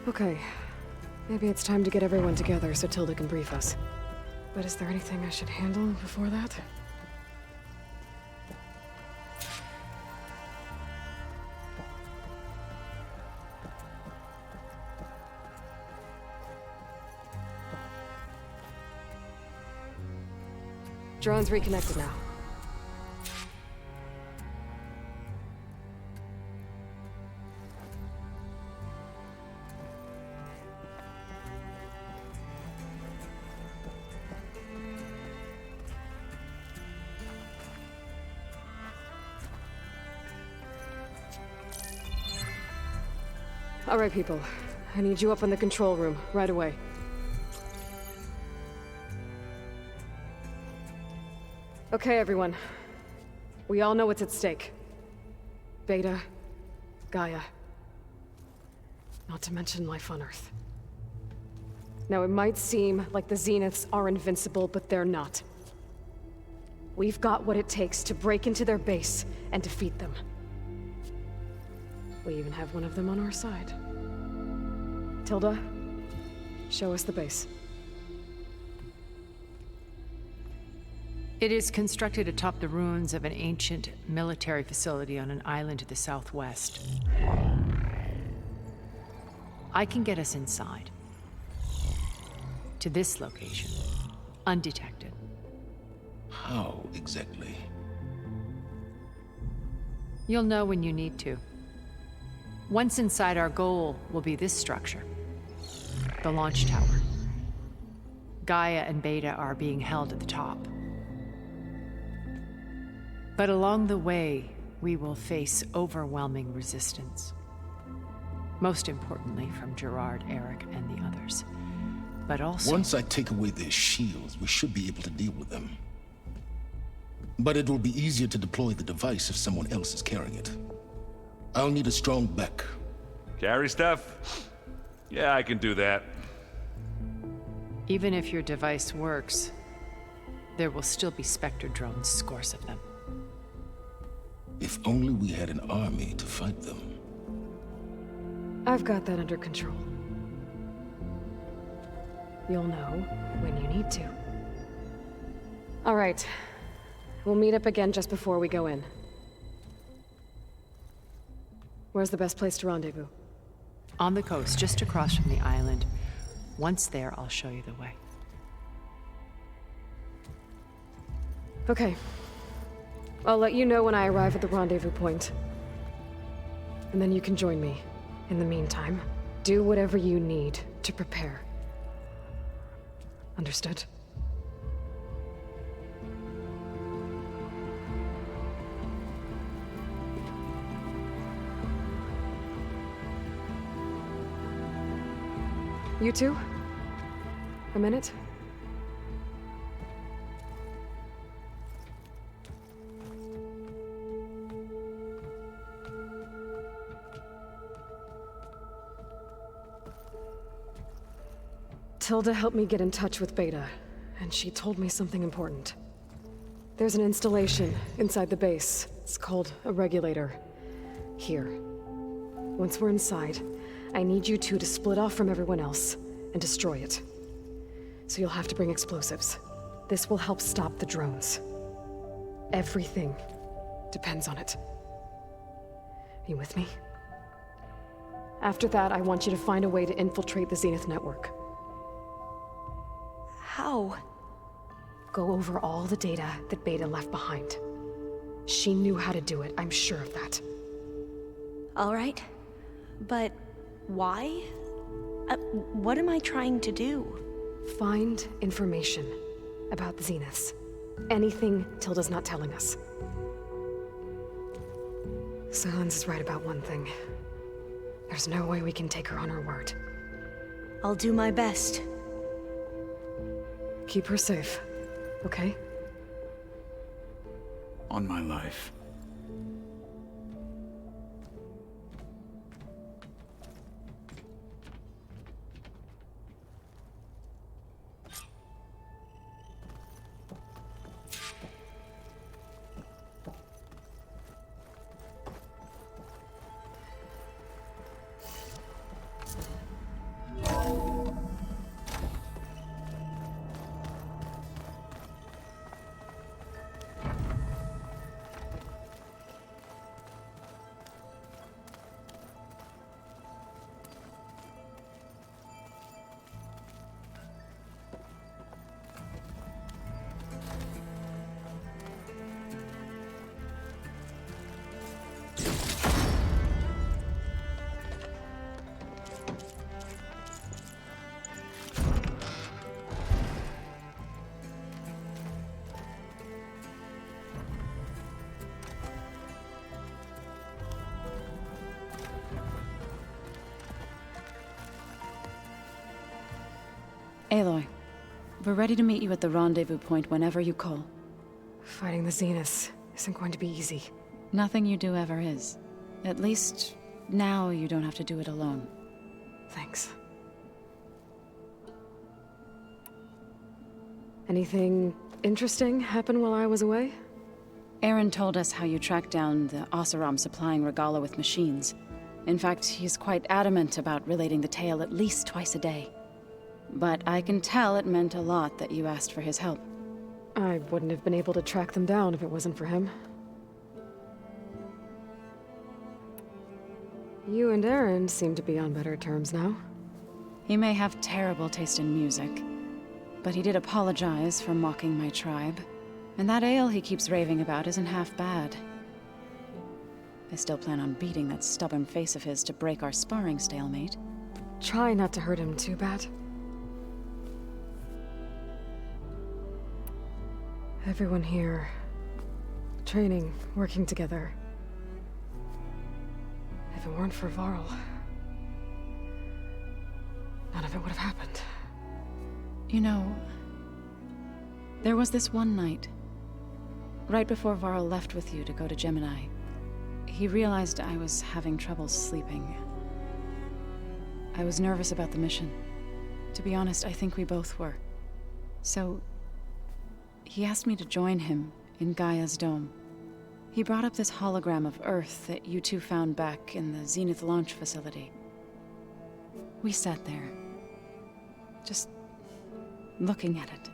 Okay. Maybe it's time to get everyone together so Tilda can brief us. But is there anything I should handle before that? Drone's reconnected now. All right, people. I need you up in the control room, right away. Okay, everyone. We all know what's at stake. Beta, Gaia. Not to mention life on Earth. Now, it might seem like the Zeniths are invincible, but they're not. We've got what it takes to break into their base and defeat them. We even have one of them on our side. Tilda, show us the base. It is constructed atop the ruins of an ancient military facility on an island to the southwest. I can get us inside. To this location, undetected. How exactly? You'll know when you need to. Once inside, our goal will be this structure. The launch tower. Gaia and Beta are being held at the top. But along the way, we will face overwhelming resistance. Most importantly, from Gerard, Eric, and the others. But also... Once I take away their shields, we should be able to deal with them. But it will be easier to deploy the device if someone else is carrying it. I'll need a strong back. Carry stuff? Yeah, I can do that. Even if your device works, there will still be Spectre drones, scores of them. If only we had an army to fight them. I've got that under control. You'll know when you need to. All right. We'll meet up again just before we go in. Where's the best place to rendezvous? On the coast, just across from the island. Once there, I'll show you the way. Okay. I'll let you know when I arrive at the rendezvous point. And then you can join me. In the meantime, do whatever you need to prepare. Understood? You two? A minute? Tilda helped me get in touch with Beta, and she told me something important. There's an installation inside the base. It's called a regulator. Here. Once we're inside, I need you two to split off from everyone else and destroy it. So you'll have to bring explosives. This will help stop the drones. Everything depends on it. Are you with me? After that, I want you to find a way to infiltrate the Zenith network. How? Go over all the data that Beta left behind. She knew how to do it, I'm sure of that. All right. But why? What am I trying to do? Find information about the Zeniths. Anything Tilda's not telling us. Silence is right about one thing. There's no way we can take her on her word. I'll do my best. Keep her safe, okay? On my life. Aloy, we're ready to meet you at the rendezvous point whenever you call. Fighting the Zenith isn't going to be easy. Nothing you do ever is. At least, now you don't have to do it alone. Thanks. Anything interesting happen while I was away? Aaron told us how you tracked down the Oseram supplying Regala with machines. In fact, he's quite adamant about relating the tale at least twice a day. But I can tell it meant a lot that you asked for his help. I wouldn't have been able to track them down if it wasn't for him. You and Aaron seem to be on better terms now. He may have terrible taste in music, but he did apologize for mocking my tribe. And that ale he keeps raving about isn't half bad. I still plan on beating that stubborn face of his to break our sparring stalemate. Try not to hurt him too bad. Everyone here, training, working together. If it weren't for Varl, none of it would have happened. You know, there was this one night, right before Varl left with you to go to Gemini. He realized I was having trouble sleeping. I was nervous about the mission. To be honest, I think we both were. So, he asked me to join him in Gaia's dome. He brought up this hologram of Earth that you two found back in the Zenith launch facility. We sat there, just looking at it.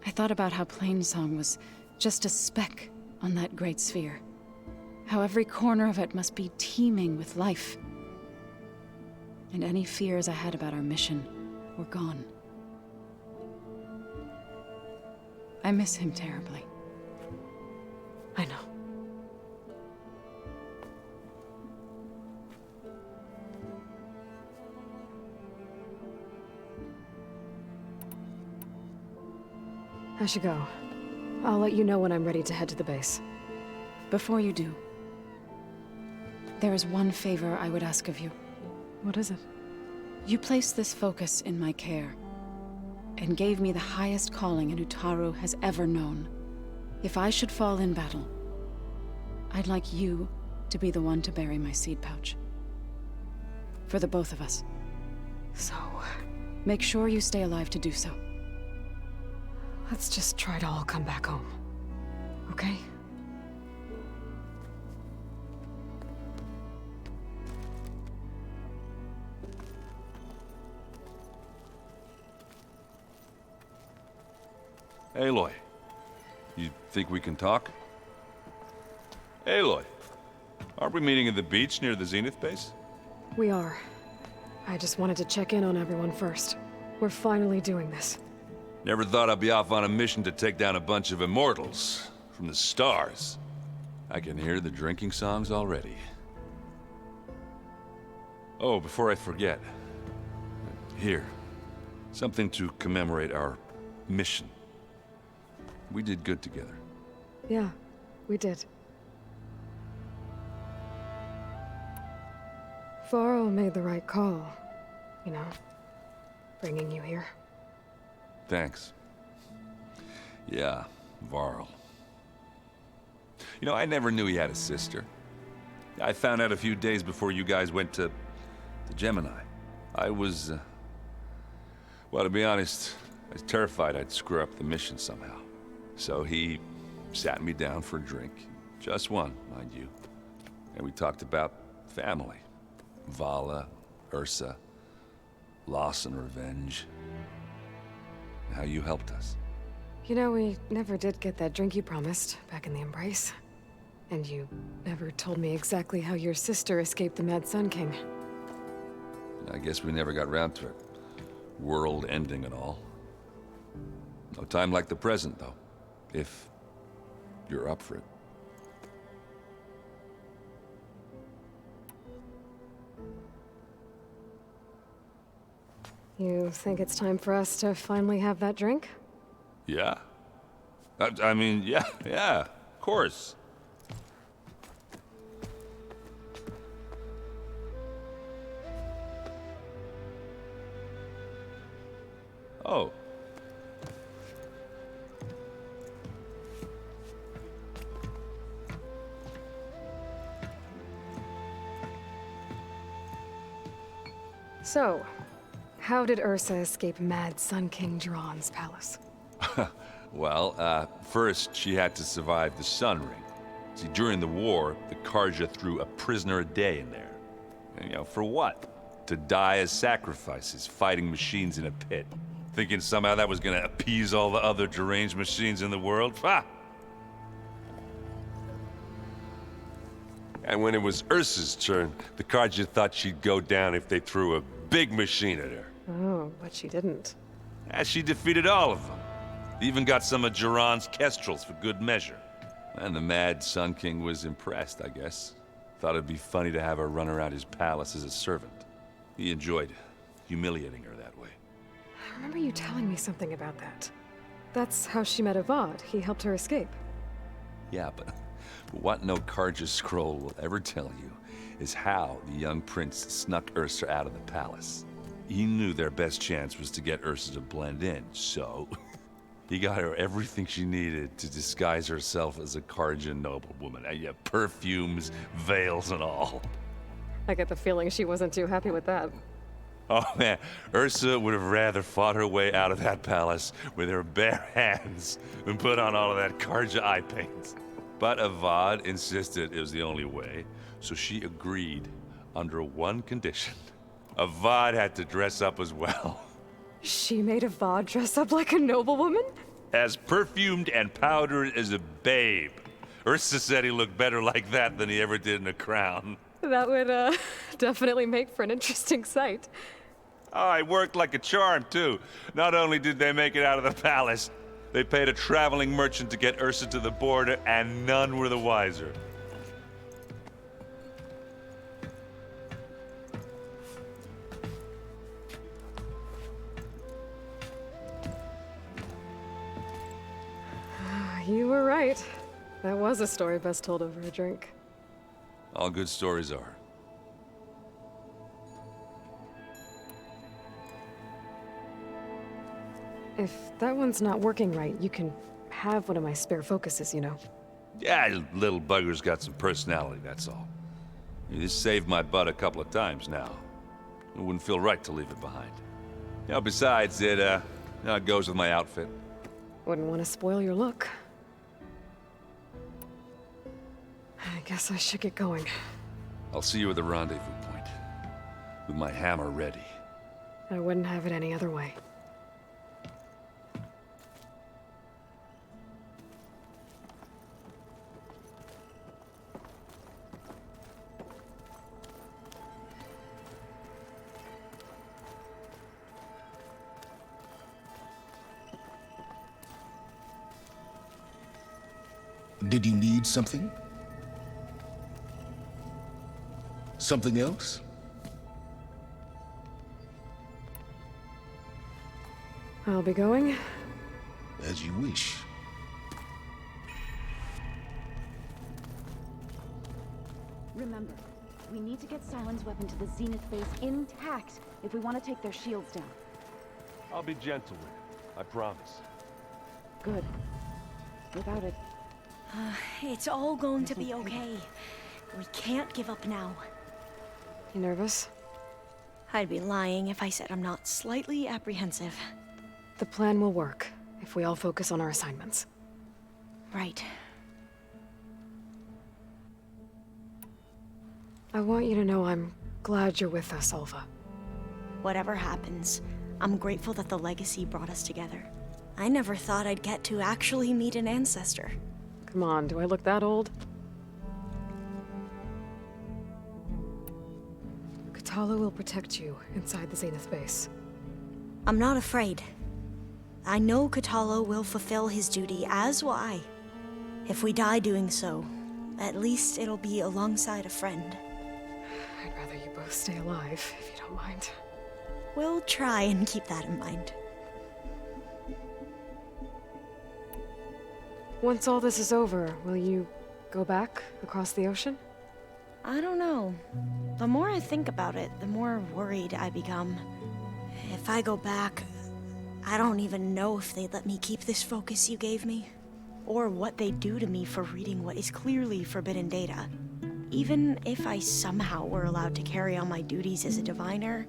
I thought about how Plainsong was just a speck on that great sphere. How every corner of it must be teeming with life. And any fears I had about our mission were gone. I miss him terribly. I know. I should go. I'll let you know when I'm ready to head to the base. Before you do, there is one favor I would ask of you. What is it? You placed this focus in my care, and gave me the highest calling an Utaru has ever known. If I should fall in battle, I'd like you to be the one to bury my seed pouch. For the both of us. So, Make sure you stay alive to do so. let's just try to all come back home. Okay? Aloy, you think we can talk? Aloy, aren't we meeting at the beach near the Zenith base? We are. I just wanted to check in on everyone first. We're finally doing this. Never thought I'd be off on a mission to take down a bunch of immortals from the stars. I can hear the drinking songs already. Oh, before I forget. Here. Something to commemorate our mission. We did good together. Yeah, we did. Varl made the right call. You know, bringing you here. Thanks. Yeah, Varl. You know, I never knew he had a sister. I found out a few days before you guys went to Gemini. I was, well, to be honest, I was terrified I'd screw up the mission somehow. So he sat me down for a drink. Just one, mind you. And we talked about family. Vala, Ursa, loss and revenge. And how you helped us. You know, we never did get that drink you promised back in the Embrace. And you never told me exactly how your sister escaped the Mad Sun King. I guess we never got round to it. World ending and all. No time like the present, though. If you're up for it. You think it's time for us to finally have that drink? Yeah? I mean, yeah, of course. Oh. So, how did Ursa escape Mad Sun King Jiran's palace? Well, first she had to survive the Sun Ring. See, during the war, the Karja threw a prisoner a day in there. And, for what? To die as sacrifices, fighting machines in a pit. Thinking somehow that was gonna appease all the other deranged machines in the world? Ha! And when it was Ursa's turn, the Karja thought she'd go down if they threw a big machine at her. Oh, but she didn't. And she defeated all of them. Even got some of Jiran's kestrels for good measure. And the Mad Sun King was impressed, I guess. Thought it'd be funny to have her run around his palace as a servant. He enjoyed humiliating her that way. I remember you telling me something about that. That's how she met Avad. He helped her escape. Yeah, but what no Karja scroll will ever tell you is how the young prince snuck Ursa out of the palace. He knew their best chance was to get Ursa to blend in, so he got her everything she needed to disguise herself as a Karja noblewoman. Yeah, perfumes, veils, and all. I get the feeling she wasn't too happy with that. Oh man, Ursa would have rather fought her way out of that palace with her bare hands than put on all of that Karja eye paint. But Avad insisted it was the only way, so she agreed under one condition. Avad had to dress up as well. She made Avad dress up like a noblewoman? As perfumed and powdered as a babe. Ursa said he looked better like that than he ever did in a crown. That would, definitely make for an interesting sight. Oh, it worked like a charm, too. Not only did they make it out of the palace, they paid a traveling merchant to get Ursa to the border, and none were the wiser. You were right. That was a story best told over a drink. All good stories are. If that one's not working right, you can have one of my spare focuses, you know. Yeah, little bugger's got some personality, that's all. This saved my butt a couple of times now. It wouldn't feel right to leave it behind. Besides, it goes with my outfit. Wouldn't want to spoil your look. I guess I should get going. I'll see you at the rendezvous point, with my hammer ready. I wouldn't have it any other way. Did you need something? Something else? I'll be going. As you wish. Remember, we need to get Silent's weapon to the Zenith base intact if we want to take their shields down. I'll be gentle with it, I promise. Good. Without it, It's all going to be okay. We can't give up now. You nervous? I'd be lying if I said I'm not slightly apprehensive. The plan will work if we all focus on our assignments. Right. I want you to know I'm glad you're with us, Alva. Whatever happens, I'm grateful that the legacy brought us together. I never thought I'd get to actually meet an ancestor. Come on, do I look that old? Katala will protect you inside the Zenith base. I'm not afraid. I know Katala will fulfill his duty, as will I. If we die doing so, at least it'll be alongside a friend. I'd rather you both stay alive, if you don't mind. We'll try and keep that in mind. Once all this is over, will you go back across the ocean? I don't know. The more I think about it, the more worried I become. If I go back, I don't even know if they'd let me keep this focus you gave me, or what they'd do to me for reading what is clearly forbidden data. Even if I somehow were allowed to carry on my duties as a diviner,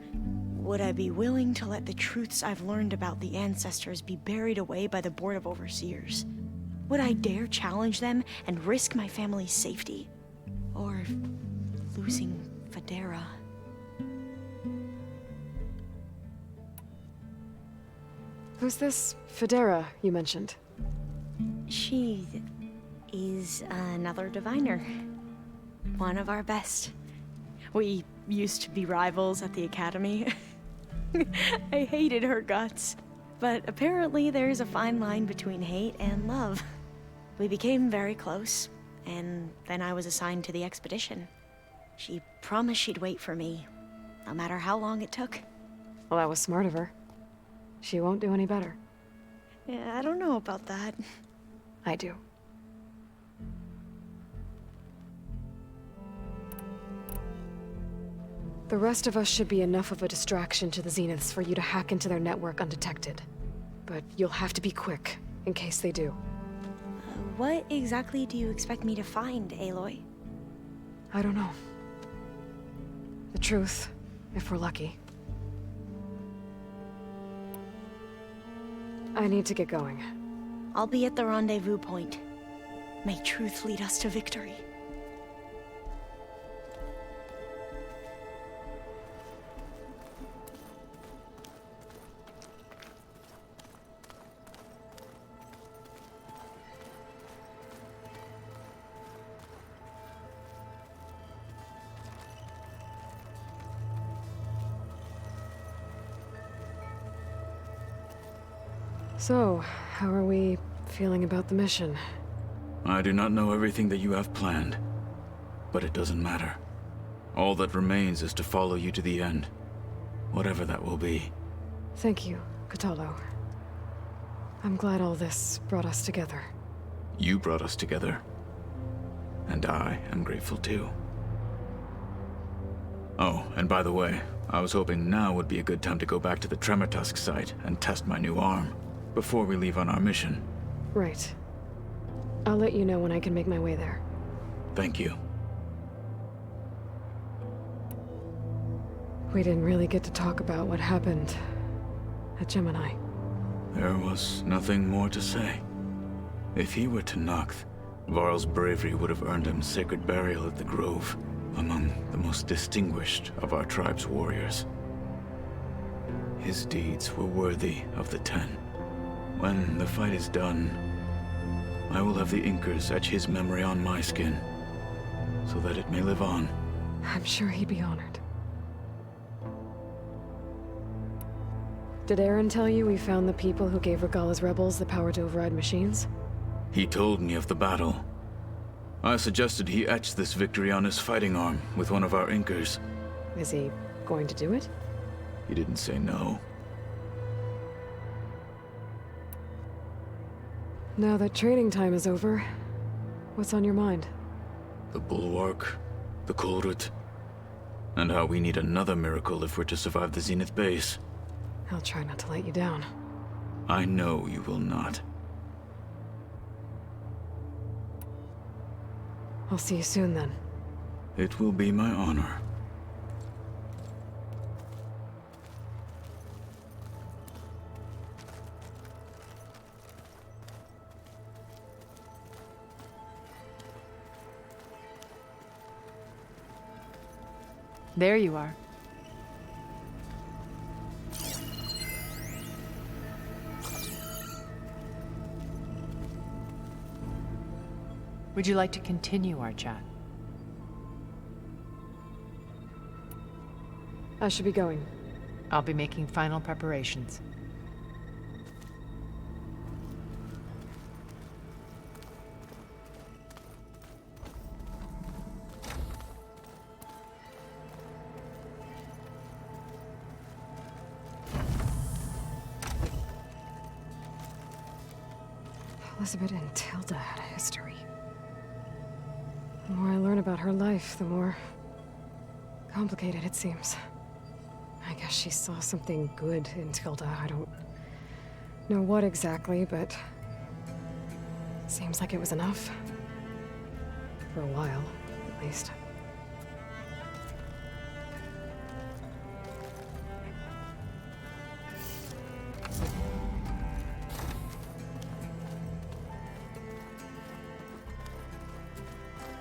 would I be willing to let the truths I've learned about the ancestors be buried away by the Board of Overseers? Would I dare challenge them and risk my family's safety? Or losing Federa? Who's this Federa you mentioned? She is another diviner. One of our best. We used to be rivals at the academy. I hated her guts. But apparently there's a fine line between hate and love. We became very close, and then I was assigned to the expedition. She promised she'd wait for me, no matter how long it took. Well, that was smart of her. She won't do any better. Yeah, I don't know about that. I do. The rest of us should be enough of a distraction to the Zeniths for you to hack into their network undetected. But you'll have to be quick, in case they do. What exactly do you expect me to find, Aloy? I don't know. The truth, if we're lucky. I need to get going. I'll be at the rendezvous point. May truth lead us to victory. So, how are we feeling about the mission? I do not know everything that you have planned, but it doesn't matter. All that remains is to follow you to the end, whatever that will be. Thank you, Kotallo. I'm glad all this brought us together. You brought us together, and I am grateful too. Oh, and by the way, I was hoping now would be a good time to go back to the Tremortusk site and test my new arm, before we leave on our mission. Right. I'll let you know when I can make my way there. Thank you. We didn't really get to talk about what happened at Gemini. There was nothing more to say. If he were to Noct, Varl's bravery would have earned him sacred burial at the Grove, among the most distinguished of our tribe's warriors. His deeds were worthy of the Ten. When the fight is done, I will have the Inkers etch his memory on my skin, so that it may live on. I'm sure he'd be honored. Did Aaron tell you we found the people who gave Regala's rebels the power to override machines? He told me of the battle. I suggested he etch this victory on his fighting arm with one of our Inkers. Is he going to do it? He didn't say no. Now that training time is over, what's on your mind? The Bulwark, the Kulrut, and how we need another miracle if we're to survive the Zenith base. I'll try not to let you down. I know you will not. I'll see you soon then. It will be my honor. There you are. Would you like to continue our chat? I should be going. I'll be making final preparations. Elizabeth and Tilda had a history. The more I learn about her life, the more complicated it seems. I guess she saw something good in Tilda. I don't know what exactly, but seems like it was enough. For a while, at least.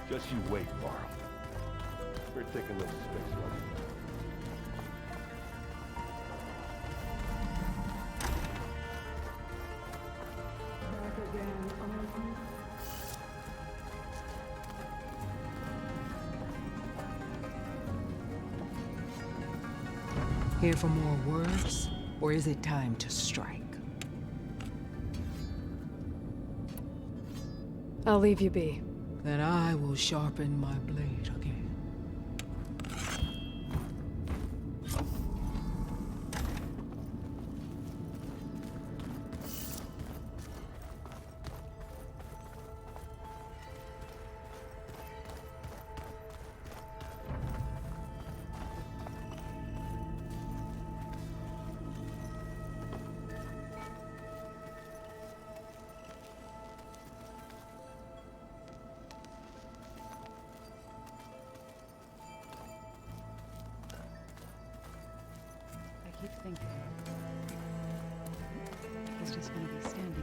Just you wait, Varl. We're taking those space money. Here for more words, or is it time to strike? I'll leave you be. Then I will sharpen my blade again. I keep thinking he's just gonna be standing there.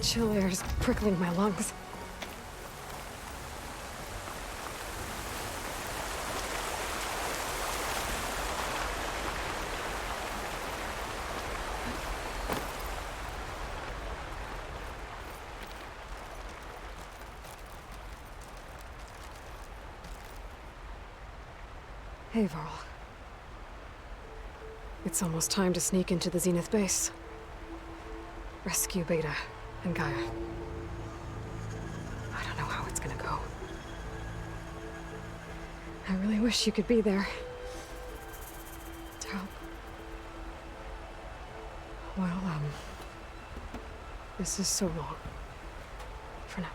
Chill air is prickling my lungs. Hey, Varl. It's almost time to sneak into the Zenith base. Rescue Beta and Gaia. I don't know how it's gonna go. I really wish you could be there. To help. Well, this is so long. For now.